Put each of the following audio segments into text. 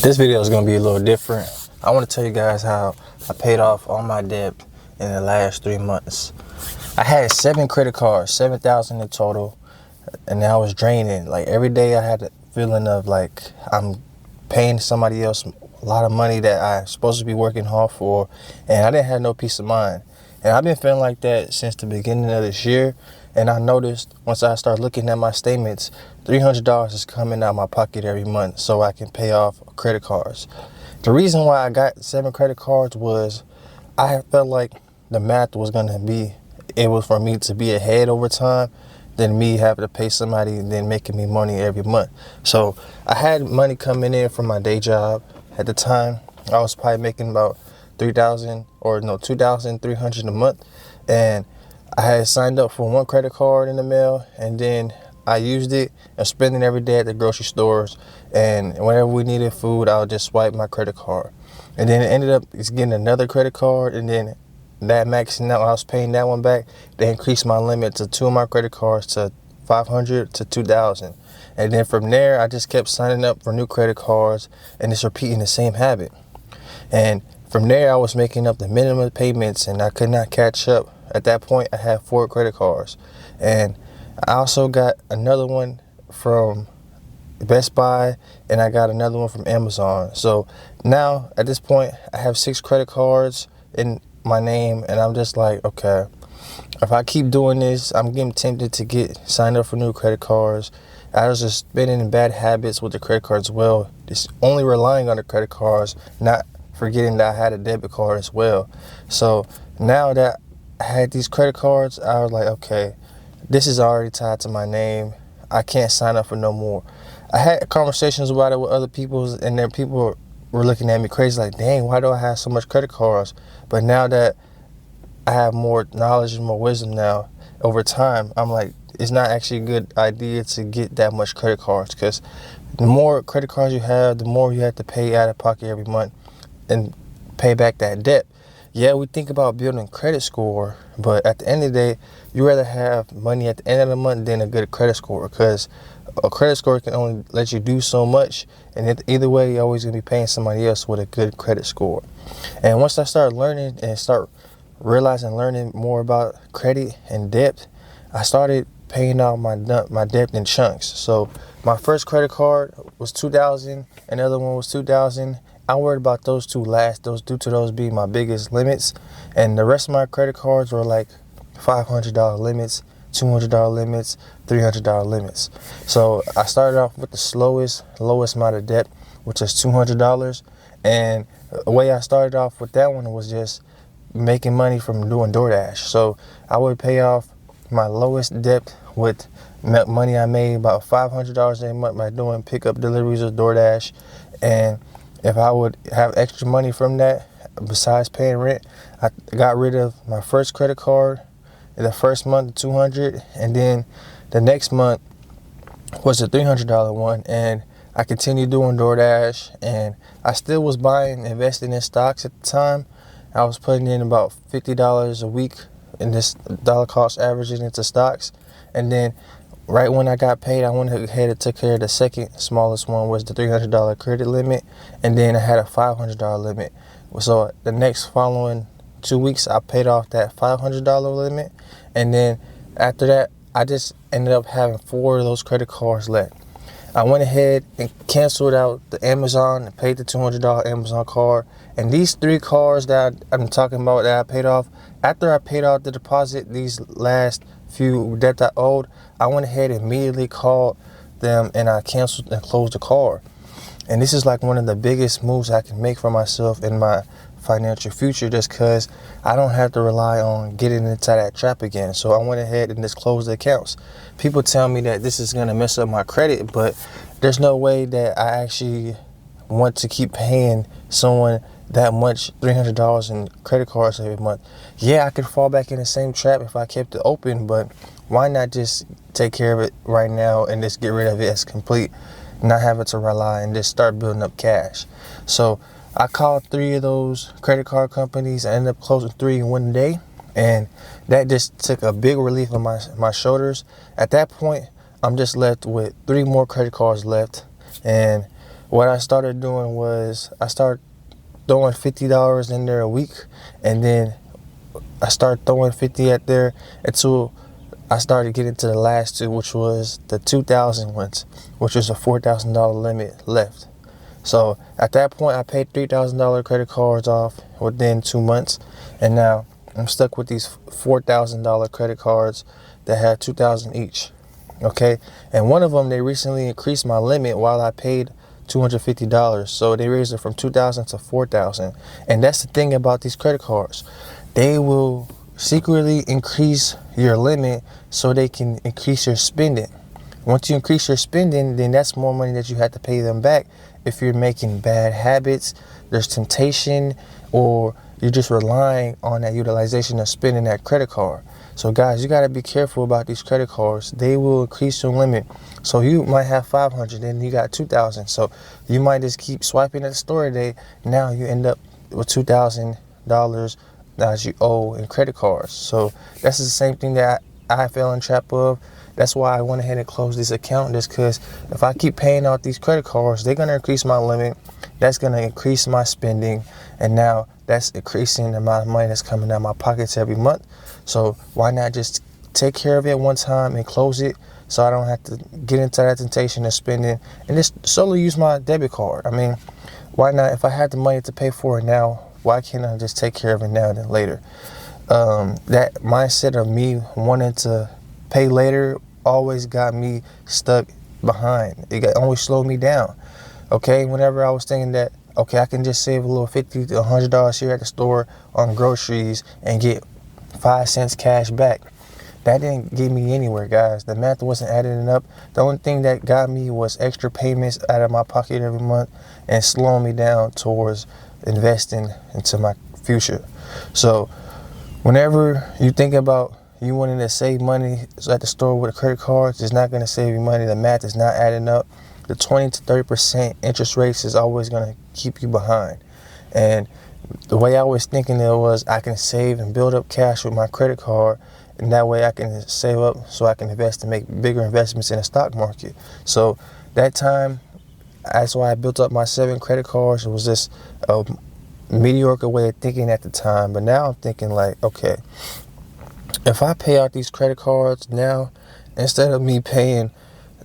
This video is going to be a little different. I want to tell you guys how I paid off all my debt in the last 3 months. I had 7 credit cards, 7,000 in total, and I was draining. Like every day I had the feeling of like I'm paying somebody else a lot of money that I'm supposed to be working hard for, and I didn't have no peace of mind. And I've been feeling like that since the beginning of this year. And I noticed once I started looking at my statements, $300 is coming out of my pocket every month so I can pay off credit cards. The reason why I got 7 credit cards was I felt like the math was going to be able for me to be ahead over time than me having to pay somebody and then making me money every month. So I had money coming in from my day job. At the time, I was probably making about $2,300 a month, and I had signed up for 1 credit card in the mail, and then I used it and spent it every day at the grocery stores. And whenever we needed food, I would just swipe my credit card. And then it ended up getting another credit card, and then that maxing out, I was paying that one back. They increased my limit to 2 of my credit cards to $500 to $2,000. And then from there, I just kept signing up for new credit cards and just repeating the same habit. And from there, I was making up the minimum payments, and I could not catch up. At that point, I had 4 credit cards. And I also got another one from Best Buy, and I got another one from Amazon. So now, at this point, I have 6 credit cards in my name, and I'm just like, okay, if I keep doing this, I'm getting tempted to get signed up for new credit cards. I was just spending in bad habits with the credit cards as well, just only relying on the credit cards, not forgetting that I had a debit card as well. So now that I had these credit cards, I was like, okay, this is already tied to my name. I can't sign up for no more. I had conversations about it with other people, and then people were looking at me crazy like, dang, why do I have so much credit cards? But now that I have more knowledge and more wisdom now over time, I'm like, it's not actually a good idea to get that much credit cards, because the more credit cards you have, the more you have to pay out of pocket every month and pay back that debt. Yeah, we think about building credit score, but at the end of the day, you rather have money at the end of the month than a good credit score, because a credit score can only let you do so much, and either way, you're always going to be paying somebody else with a good credit score. And once I started learning and start learning more about credit and debt, I started paying out my debt in chunks. So my first credit card was $2,000, another one was $2,000. I worried about those two last, due to those being my biggest limits, and the rest of my credit cards were like $500 limits, $200 limits, $300 limits. So I started off with the lowest amount of debt, which is $200. And the way I started off with that one was just making money from doing DoorDash. So I would pay off my lowest debt with money I made about $500 a month by doing pickup deliveries of DoorDash. And if I would have extra money from that, besides paying rent, I got rid of my first credit card in the first month, $200, and then the next month was a $300 one, and I continued doing DoorDash, and I still was investing in stocks at the time. I was putting in about $50 a week in this dollar cost averaging into stocks, and then right when I got paid, I went ahead and took care of the second smallest one, was the $300 credit limit, and then I had a $500 limit. So the next following 2 weeks, I paid off that $500 limit, and then after that, I just ended up having 4 of those credit cards left. I went ahead and canceled out the Amazon and paid the $200 Amazon card. And these 3 cards that I'm talking about that I paid off, after I paid off the deposit, these last few debt I owed, I went ahead and immediately called them and I canceled and closed the card. And this is like one of the biggest moves I can make for myself in my financial future, just because I don't have to rely on getting into that trap again. So I went ahead and just closed the accounts. People tell me that this is going to mess up my credit, but there's no way that I actually want to keep paying someone that much, $300 in credit cards every month. Yeah, I could fall back in the same trap if I kept it open, but why not just take care of it right now and just get rid of it as complete, not having to rely and just start building up cash. So I called 3 of those credit card companies. I ended up closing 3 in one day, and that just took a big relief on my shoulders. At that point, I'm just left with 3 more credit cards left, and what I started doing was I started throwing $50 in there a week, and then I started throwing 50 at there until I started getting to the last two, which was the 2,000 ones, which was a $4,000 limit left. So at that point, I paid $3,000 credit cards off within 2 months, and now I'm stuck with these $4,000 credit cards that had 2,000 each. Okay, and one of them, they recently increased my limit while I paid $250, so they raised it from 2,000 to 4,000. And that's the thing about these credit cards, they will secretly increase your limit so they can increase your spending. Once you increase your spending, then that's more money that you have to pay them back. If you're making bad habits, there's temptation, or you're just relying on that utilization of spending that credit card. So guys, you got to be careful about these credit cards. They will increase your limit. So you might have 500 and you got 2,000. So you might just keep swiping at the store today. Now you end up with $2,000 that you owe in credit cards. So that's the same thing that I fell in trap of. That's why I went ahead and closed this account, just because if I keep paying out these credit cards, they're going to increase my limit. That's going to increase my spending. And now that's increasing the amount of money that's coming out of my pockets every month. So why not just take care of it one time and close it, so I don't have to get into that temptation of spending and just solely use my debit card? I mean, why not? If I had the money to pay for it now, why can't I just take care of it now than later? That mindset of me wanting to pay later always got me stuck behind. It always slowed me down. Okay, whenever I was thinking that, okay, I can just save a little $50 to $100 here at the store on groceries and get 5 cents cash back, that didn't get me anywhere, guys. The math wasn't adding up. The only thing that got me was extra payments out of my pocket every month and slowing me down towards investing into my future. So whenever you think about you wanting to save money at the store with credit cards, it's not going to save you money. The math is not adding up. The 20 to 30% interest rates is always going to keep you behind. And the way I was thinking it was, I can save and build up cash with my credit card, and that way I can save up so I can invest and make bigger investments in the stock market. So that time, that's why I built up my 7 credit cards. It was just a mediocre way of thinking at the time. But now I'm thinking like, okay, if I pay out these credit cards now, instead of me paying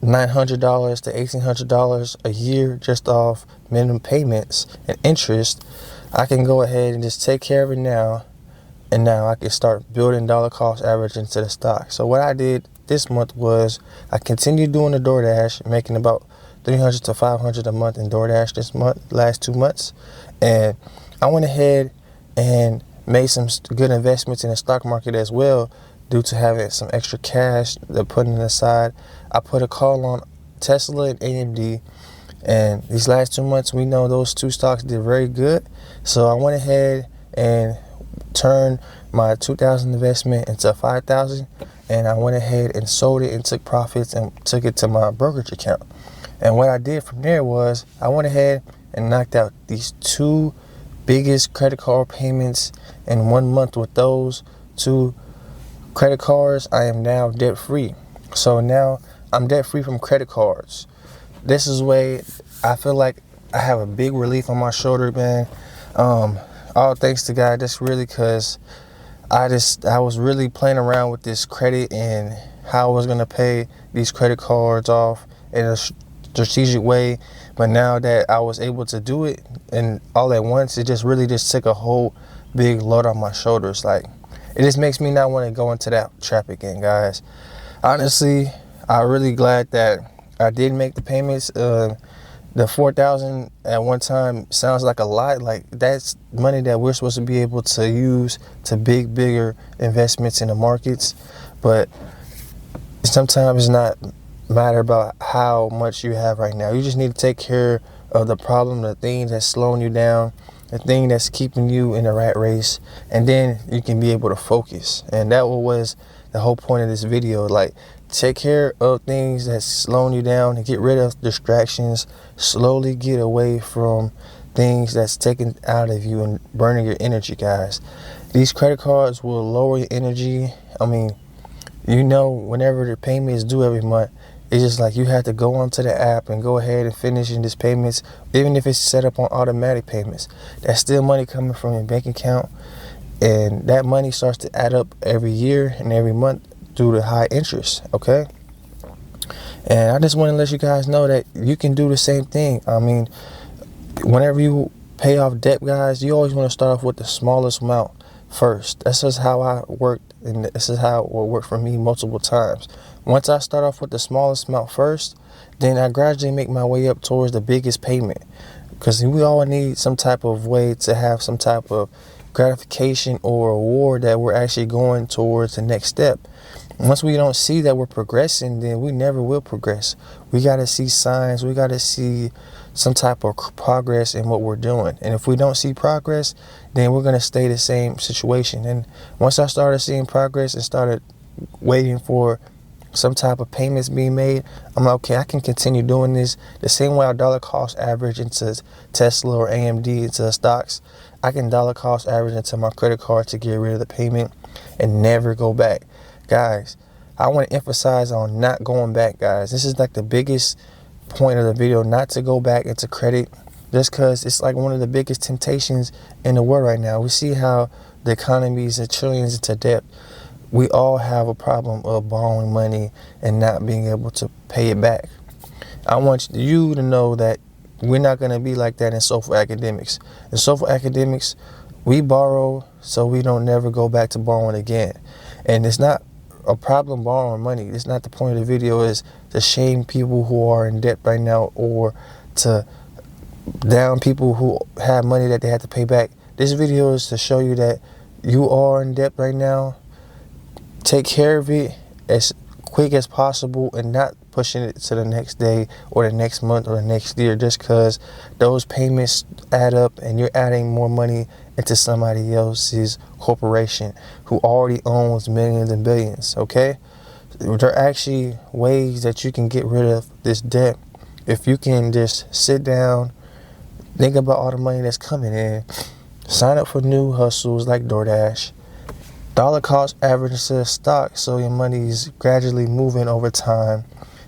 $900 to $1,800 a year just off minimum payments and interest, I can go ahead and just take care of it now, and now I can start building dollar cost average into the stock. So what I did this month was I continued doing the DoorDash, making about $300 to $500 a month in DoorDash this month, last 2 months, and I went ahead and made some good investments in the stock market as well, due to having some extra cash to putting aside. I put a call on Tesla and AMD, and these last 2 months, we know those 2 stocks did very good. So I went ahead and turned my 2,000 investment into 5,000, and I went ahead and sold it and took profits and took it to my brokerage account. And what I did from there was I went ahead and knocked out these 2 biggest credit card payments in 1 month. With those 2 credit cards, I am now debt free. So now I'm debt free from credit cards. This is way I feel like I have a big relief on my shoulder, man. All thanks to God. That's really because I was really playing around with this credit and how I was gonna pay these credit cards off in a strategic way. But now that I was able to do it and all at once, it just really just took a whole big load on my shoulders. Like, it just makes me not want to go into that trap again, guys. Honestly, I'm really glad that I did make the payments. The 4,000 at one time sounds like a lot. Like, that's money that we're supposed to be able to use to bigger investments in the markets. But sometimes it's not matter about how much you have right now. You just need to take care of the problem, the thing that's slowing you down, the thing that's keeping you in the rat race, and then you can be able to focus. And that was the whole point of this video. Like, take care of things that's slowing you down and get rid of distractions. Slowly get away from things that's taking out of you and burning your energy, guys. These credit cards will lower your energy. I mean, you know, whenever the payment is due every month, It's just like you have to go onto the app and go ahead and finish in these payments, even if it's set up on automatic payments. That's still money coming from your bank account, and that money starts to add up every year and every month due to high interest, okay? And I just want to let you guys know that you can do the same thing. I mean, whenever you pay off debt, guys, you always want to start off with the smallest amount first. That's just how I worked, and this is how it will work for me multiple times. Once I start off with the smallest amount first, then I gradually make my way up towards the biggest payment, because we all need some type of way to have some type of gratification or reward that we're actually going towards the next step. Once we don't see that we're progressing, then we never will progress. We got to see signs. We got to see some type of progress in what we're doing. And if we don't see progress, then we're going to stay the same situation. And once I started seeing progress and started waiting for some type of payments being made, I'm like, okay, I can continue doing this the same way I dollar cost average into Tesla or AMD into stocks. I can dollar cost average into my credit card to get rid of the payment and never go back. Guys, I want to emphasize on not going back, guys. This is like the biggest point of the video, not to go back into credit, just because it's like one of the biggest temptations in the world right now. We see how the economy is trillions into debt. We all have a problem of borrowing money and not being able to pay it back. I want you to know that we're not going to be like that in social academics. In social academics, we borrow so we don't never go back to borrowing again. And it's not a problem borrowing money. It's not the point of the video is to shame people who are in debt right now or to down people who have money that they have to pay back. This video is to show you that you are in debt right now. Take care of it as quick as possible and not pushing it to the next day or the next month or the next year, just because those payments add up and you're adding more money into somebody else's corporation who already owns millions and billions, okay? There are actually ways that you can get rid of this debt if you can just sit down, think about all the money that's coming in, sign up for new hustles like DoorDash, dollar cost average instead of stock, so your money is gradually moving over time.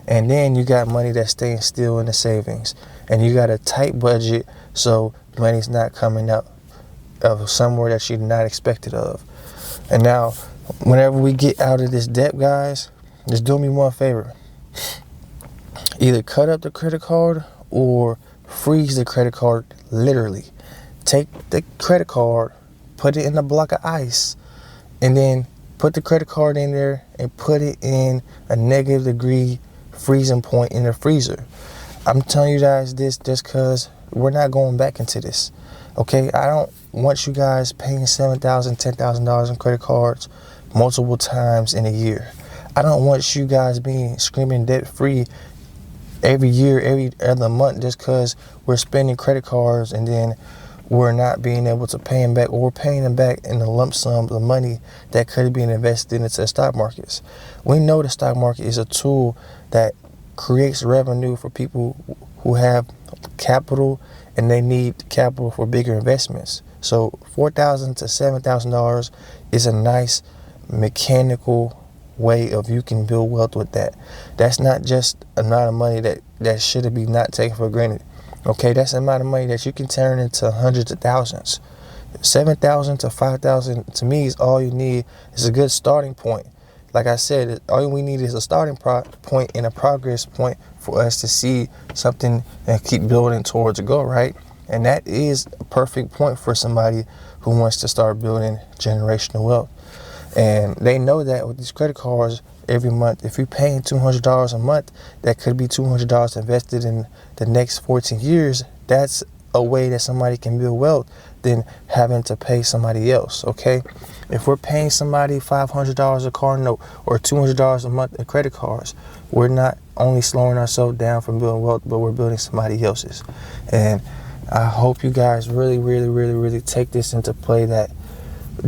And then you got money that's staying still in the savings. And you got a tight budget, so money's not coming out of somewhere that you're not expected of. And now, whenever we get out of this debt, guys, just do me one favor. Either cut up the credit card or freeze the credit card, literally. Take the credit card, put it in a block of ice, and then put the credit card in there and put it in a negative degree freezing point in the freezer. I'm telling you guys this just because we're not going back into this, okay? I don't want you guys paying $7,000, $10,000 in credit cards multiple times in a year. I don't want you guys being screaming debt free every year, every other month, just because we're spending credit cards and then we're not being able to pay them back, or we're paying them back in the lump sum of money that could have been invested into the stock markets. We know the stock market is a tool that creates revenue for people who have capital and they need capital for bigger investments. So $4,000 to $7,000 is a nice mechanical way of you can build wealth with that. That's not just a amount of money that should be not taken for granted. Okay, that's the amount of money that you can turn into hundreds of thousands. $7,000 to $5,000 to me is all you need. It's a good starting point. Like I said, all we need is a starting point and a progress point for us to see something and keep building towards a goal, right? And that is a perfect point for somebody who wants to start building generational wealth. And they know that with these credit cards every month, if you're paying $200 a month, that could be $200 invested in the next 14 years. That's a way that somebody can build wealth than having to pay somebody else, okay? If we're paying somebody $500 a car note or $200 a month in credit cards, we're not only slowing ourselves down from building wealth, but we're building somebody else's. And I hope you guys really take this into play, that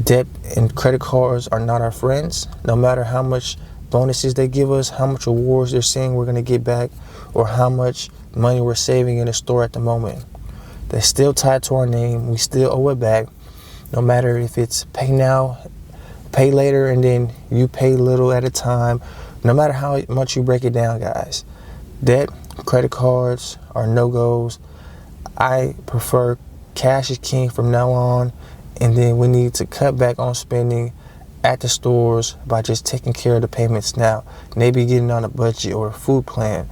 debt and credit cards are not our friends. No matter how much bonuses they give us, how much rewards they're saying we're going to get back, or how much money we're saving in the store at the moment, they're still tied to our name. We still owe it back. No matter if it's pay now, pay later, and then you pay little at a time. No matter how much you break it down, guys, Debt, credit cards are no-goes. I prefer cash is king from now on, and then we need to cut back on spending at the stores by just taking care of the payments now. Maybe getting on a budget or a food plan.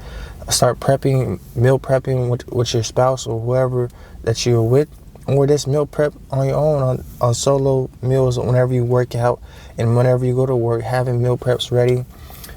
Start prepping, meal prepping with your spouse or whoever that you're with, or just meal prep on your own on solo meals whenever you work out and whenever you go to work, having meal preps ready.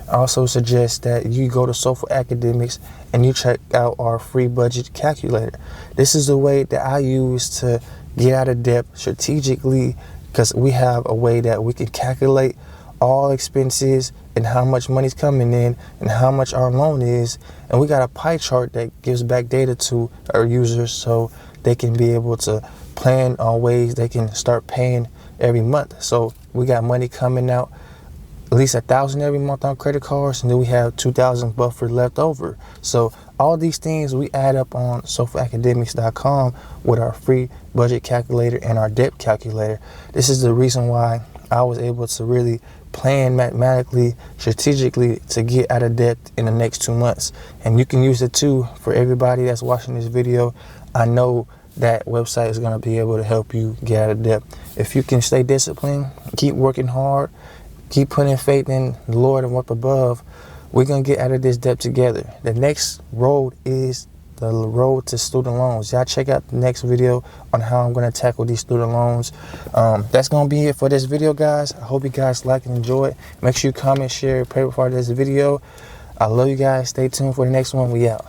I also suggest that you go to Soulful Academics and you check out our free budget calculator. This is the way that I use to get out of debt strategically, because we have a way that we can calculate all expenses and how much money's coming in and how much our loan is. And we got a pie chart that gives back data to our users so they can be able to plan on ways they can start paying every month. So we got money coming out, at least $1,000 every month on credit cards, and then we have $2,000 buffer left over. So all these things we add up on SoulfulAcademics.com with our free budget calculator and our debt calculator. This is the reason why I was able to really plan mathematically, strategically to get out of debt in the next 2 months. And you can use it too. For everybody that's watching this video, I know that website is going to be able to help you get out of debt. If you can stay disciplined, keep working hard, keep putting faith in the Lord and up above, we're going to get out of this debt together. The next road is the road to student loans. Y'all check out the next video on how I'm going to tackle these student loans. That's going to be it for this video, guys. I hope you guys like and enjoy it. Make sure you comment, share, pray before this video. I love you guys. Stay tuned for the next one. We out.